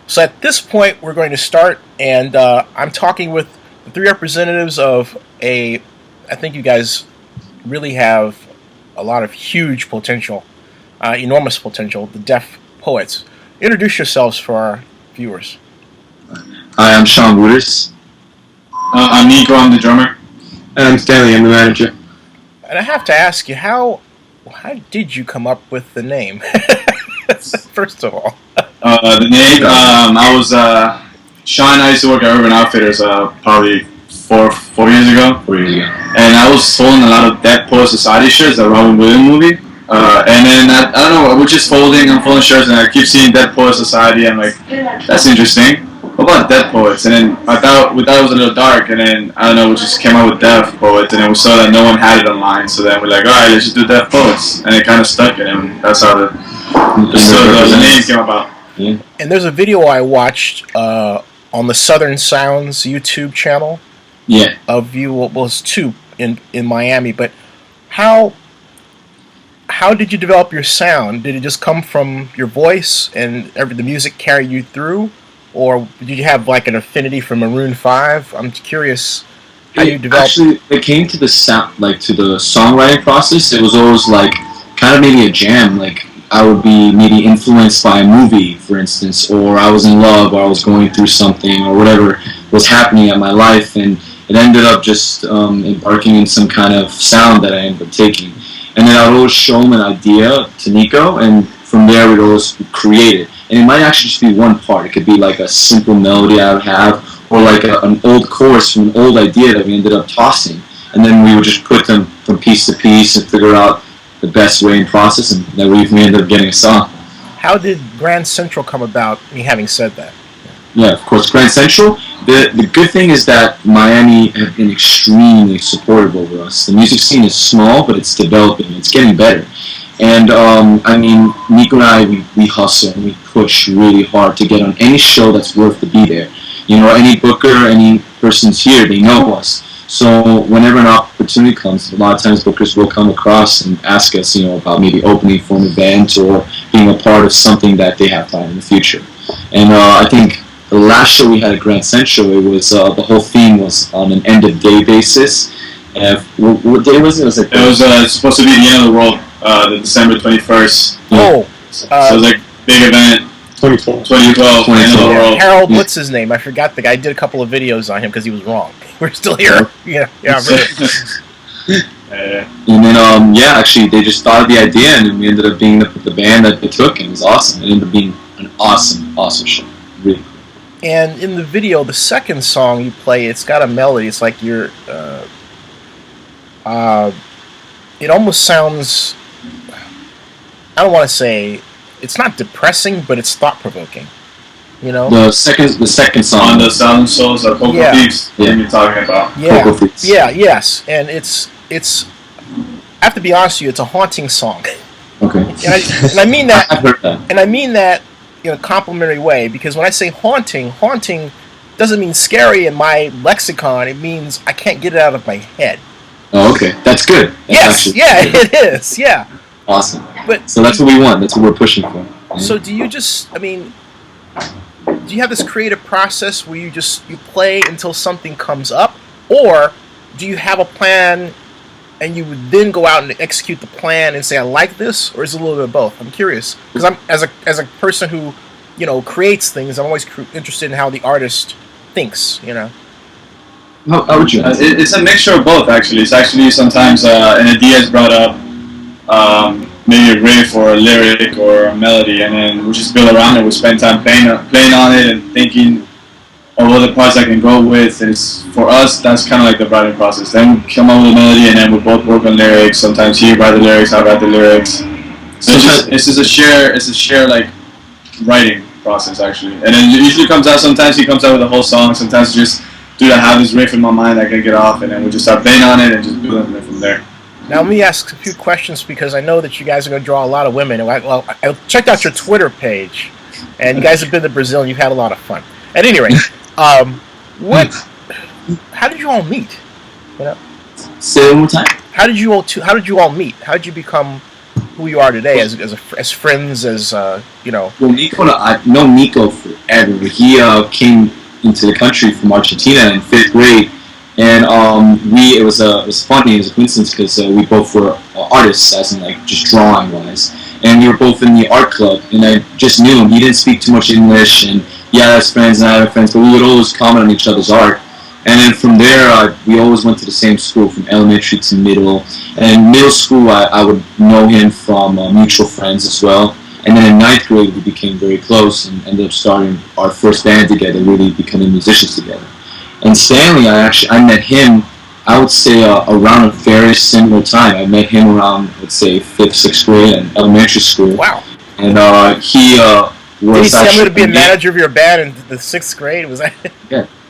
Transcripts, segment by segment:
So at this point, we're going to start, and I'm talking with the three representatives of a. I think you guys really have a lot of huge potential, enormous potential. The deaf poets. Introduce yourselves for our viewers. Hi, I'm Sean Woulters. I'm Nico, I'm the drummer. And I'm Stanley, I'm the manager. And I have to ask you, how did you come up with the name? First of all. The name, I was, Sean and I used to work at Urban Outfitters probably four years ago. And I was holding a lot of Dead Poet Society shirts, that Robin Williams movie. And then, I don't know, we're just I'm folding shirts, and I keep seeing Dead Poet Society. I'm like, that's interesting. What about Dead Poets? And then we thought it was a little dark, and then, I don't know, we just came out with Deaf Poets, and then we saw that no one had it online, so then we're like, alright, let's just do Deaf Poets. And it kind of stuck, and that's how the name came about. Yeah. And there's a video I watched on the Southern Sounds YouTube channel. Yeah. Of you, well, it was two in Miami, but how did you develop your sound? Did it just come from your voice and the music carry you through? Or did you have like an affinity for Maroon 5? I'm curious how you developed. Actually, it came to the sound, like to the songwriting process. It was always like kind of maybe a jam. Like I would be maybe influenced by a movie, for instance, or I was in love, or I was going through something, or whatever was happening in my life, and it ended up just embarking in some kind of sound that I ended up taking. And then I would always show him an idea to Nico, and from there we'd always create it. And it might actually just be one part. It could be like a simple melody I would have, or like an old chorus from an old idea that we ended up tossing. And then we would just put them from piece to piece and figure out the best way and process, and then we ended up getting a song. How did Grand Central come about, me having said that? Yeah, of course, Grand Central. The good thing is that Miami have been extremely supportive over us. The music scene is small, but it's developing. It's getting better. And, I mean, Nico and I, we hustle and we push really hard to get on any show that's worth to be there. You know, any booker, any person's here, they know us. So whenever an opportunity comes, a lot of times bookers will come across and ask us, you know, about maybe opening for an event or being a part of something that they have planned in the future. And I think the last show we had at Grand Central, it was the whole theme was on an end-of-day basis. And what day was it? It was supposed to be the end of the world. The December 21st. Oh. So it was like big event. 2012. End of the world. Harold, what's his name? I forgot the guy. I did a couple of videos on him because he was wrong. We're still here. Yeah, really. And then, actually, they just thought of the idea, and then we ended up being the band that they took, and it was awesome. It ended up being an awesome show. Really cool. And in the video, the second song you play, it's got a melody. It's like you're... it almost sounds... I don't want to say it's not depressing, but it's thought-provoking. You know, the second song on the Southern Souls of Cocoa Thieves. Yeah, you're talking about. Yeah, Cocoa Thieves. Yeah, yes, and it's. I have to be honest with you, it's a haunting song. Okay. And I mean that. I've heard that. And I mean that in a complimentary way, because when I say haunting doesn't mean scary in my lexicon. It means I can't get it out of my head. Oh, okay, that's good. Yes, it is. Yeah. Awesome. But so that's what we want. That's what we're pushing for. So do you just? I mean, do you have this creative process where you play until something comes up, or do you have a plan and you would then go out and execute the plan and say I like this, or is it a little bit of both? I'm curious because I'm as a person who creates things. I'm always interested in how the artist thinks. How would you? It's a mixture of both, actually. It's actually sometimes an idea is brought up, maybe a riff or a lyric or a melody, and then we just build around it. We spend time playing on it and thinking of other parts I can go with. And for us, that's kind of like the writing process. Then we come up with a melody, and then we both work on lyrics. Sometimes he writes the lyrics, I write the lyrics. So it's just a share like writing process, actually. And then it usually comes out. Sometimes he comes out with a whole song. Sometimes just I have this riff in my mind I can get off, and then we just start playing on it and just building it from there. Now let me ask a few questions because I know that you guys are going to draw a lot of women. I checked out your Twitter page, and you guys have been to Brazil and you've had a lot of fun. At any rate, how did you all meet? Say it one more time. How did you all meet? How did you become who you are today as friends, as? Well, Nico, I know Nico for ever. He came into the country from Argentina in 5th grade, and it was funny. It was a coincidence because we both were artists, as in like just drawing wise, and we were both in the art club. And I just knew him. He didn't speak too much English, and yeah, that's friends and I have friends, but we would always comment on each other's art. And then from there, we always went to the same school from elementary to middle. And in middle school, I would know him from mutual friends as well. And then in 9th grade, we became very close and ended up starting our first band together, really becoming musicians together. And Stanley, I met him, I would say, around a very similar time. I met him around, let's say, 5th, 6th grade and elementary school. Wow. And he was Did he say I'm going to be a actually- manager of your band in the 6th grade? Was that?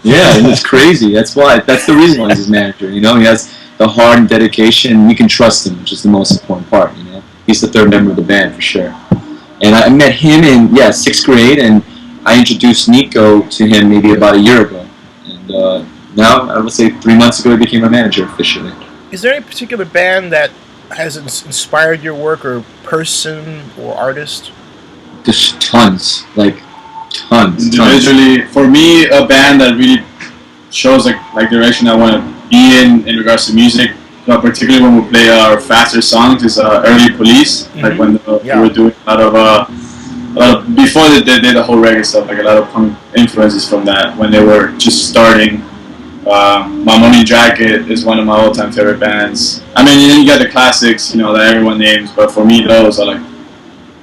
Yeah, and it's crazy. That's the reason why he's his manager. You know, he has the heart and dedication. We can trust him, which is the most important part. You know, he's the 3rd member of the band for sure. And I met him in 6th grade, and I introduced Nico to him maybe about a year ago. And now I would say 3 months ago he became my manager officially. Is there any particular band that has inspired your work, or person or artist? Just tons, like tons. Individually, for me, a band that really shows like direction I want to be in regards to music, particularly when we play our faster songs, is Early Police. Mm-hmm. Like when we were doing a lot of before they did the whole reggae stuff, like a lot of punk influences from that when they were just starting. My Money Jacket is one of my all-time favorite bands. I mean, you got the classics, that everyone names, but for me, those are like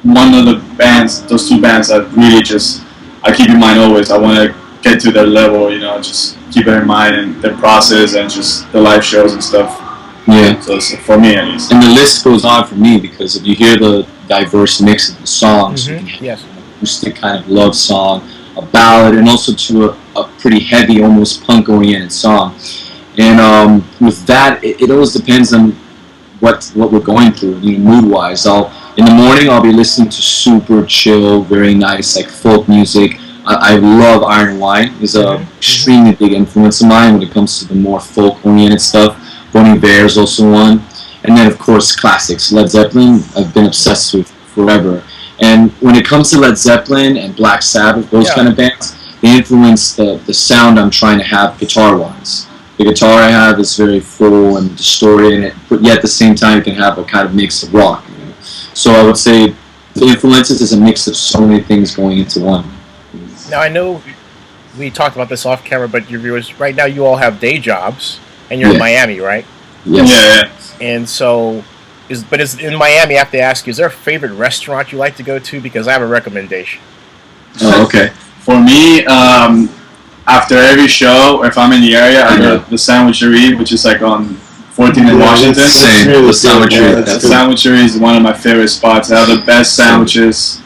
one of the bands, those 2 bands that really just I keep in mind always. I want to get to their level, just keep it in mind and their process and just the live shows and stuff. Yeah. So for me at least. And the list goes on for me because if you hear the diverse mix of the songs, you can have Yes. an acoustic kind of love song, a ballad, and also to a pretty heavy, almost punk-oriented song. And with that, it always depends on what we're going through, mood-wise. In the morning, I'll be listening to super chill, very nice, like folk music. I love Iron Wine. It's a extremely big influence of mine when it comes to the more folk-oriented stuff. Bon Iver is also one. And then, of course, classics. Led Zeppelin, I've been obsessed with forever. And when it comes to Led Zeppelin and Black Sabbath, those kind of bands, they influence the sound I'm trying to have guitar-wise. The guitar I have is very full and distorted, but yet at the same time, you can have a kind of mix of rock. So I would say the influences is a mix of so many things going into one. Now, I know we talked about this off camera, but your viewers, right now you all have day jobs, and you're in Miami, right? Yes. Yeah. And so, is in Miami, I have to ask you, is there a favorite restaurant you like to go to? Because I have a recommendation. Oh, okay. For me, after every show, if I'm in the area, I go to the Sandwichery, which is like on 14th in Washington. Same. The Sandwichery. The Sandwichery is one of my favorite spots. They have the best sandwiches,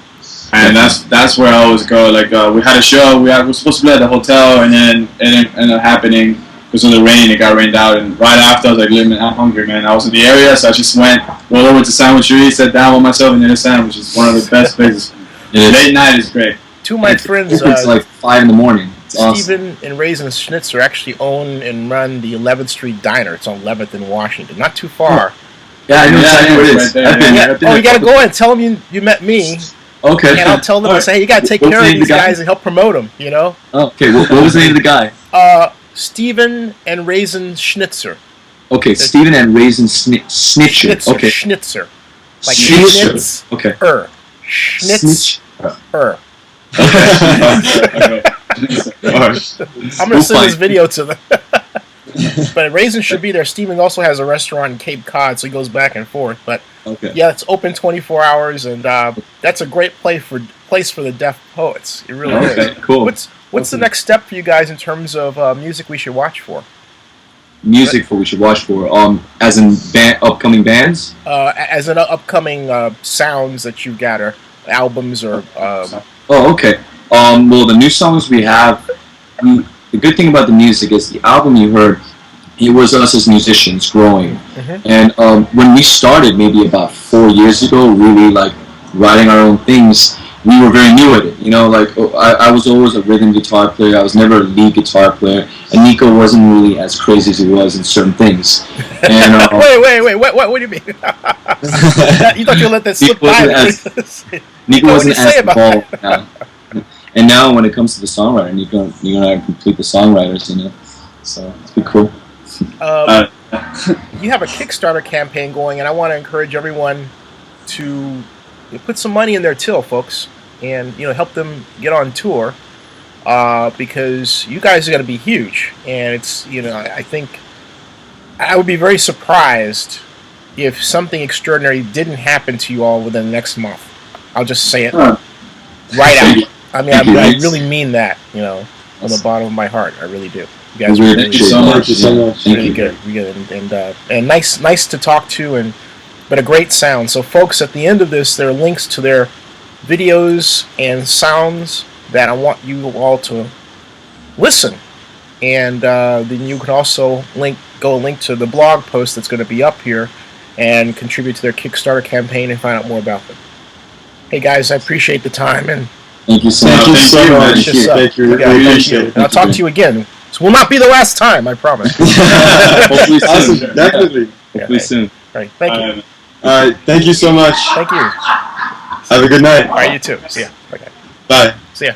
and that's where I always go. Like we had a show, we were supposed to be at the hotel, and then it ended up happening because of the rain. It got rained out, and right after I was like, "Man, I'm hungry, man." I was in the area, so I just rolled over to Sandwichery, sat down with myself, and ate a sandwich. It's one of the best places. Late night is great. Two of my friends, It's like 5 in the morning. It's awesome. Stephen and Raisin Schnitzer, actually own and run the 11th Street Diner. It's on 11th in Washington, not too far. Yeah, I know exactly where it is. right there, I've been yeah. there. I've been Oh, there. you got to go in and tell them you met me, Okay. and I'll tell them to say, hey, you got to take What's care the of name of these the guy? guys and help promote them, Oh, okay, what was the name of the guy? Stephen and Raisin Schnitzer. Okay, Stephen and Raisin Snitcher. Schnitzer. Okay. Schnitzer. Like Schnitzer. Schnitz. Okay. Schnitzer. Okay. I'm going to send this video to them. But Raisin should be there. Steven also has a restaurant in Cape Cod, so he goes back and forth. But Okay. yeah, it's open 24 hours, and that's a great place for the deaf poets. It really Okay, is. cool. What's the next step for you guys in terms of music we should watch for? Music for we should watch for. As in upcoming bands. As an upcoming sounds that you got, or albums, or Oh, okay. Well, the new songs we have. The good thing about the music is the album you heard. It was us as musicians growing, and when we started, maybe about 4 years ago, really like writing our own things. We were very new at it, I was always a rhythm guitar player. I was never a lead guitar player, and Nico wasn't really as crazy as he was in certain things. And wait, what do you mean? You thought you let that slip by? Nico wasn't as about involved. And now when it comes to the songwriting, you're gonna complete the songwriters, So it's pretty cool. You have a Kickstarter campaign going, and I want to encourage everyone to put some money in their till, folks, and help them get on tour, because you guys are going to be huge, and it's I think I would be very surprised if something extraordinary didn't happen to you all within the next month. I'll just say it right out. I mean, I really mean that, on the bottom of my heart. I really do. You guys are Thank you so much. Really good, and nice to talk to, but a great sound. So, folks, at the end of this, there are links to their videos and sounds that I want you all to listen, and then you can also link to the blog post that's going to be up here, and contribute to their Kickstarter campaign and find out more about them. Hey guys, I appreciate the time, and thank you so much. Thank you so much. Thank you. Thank you. And I'll talk to you again. This will not be the last time, I promise. Hopefully soon. Awesome. Definitely. Hopefully soon. All right, thank you. All right. Thank you so much. Thank you. Have a good night. All right, you too. See ya. Okay. Bye. See ya.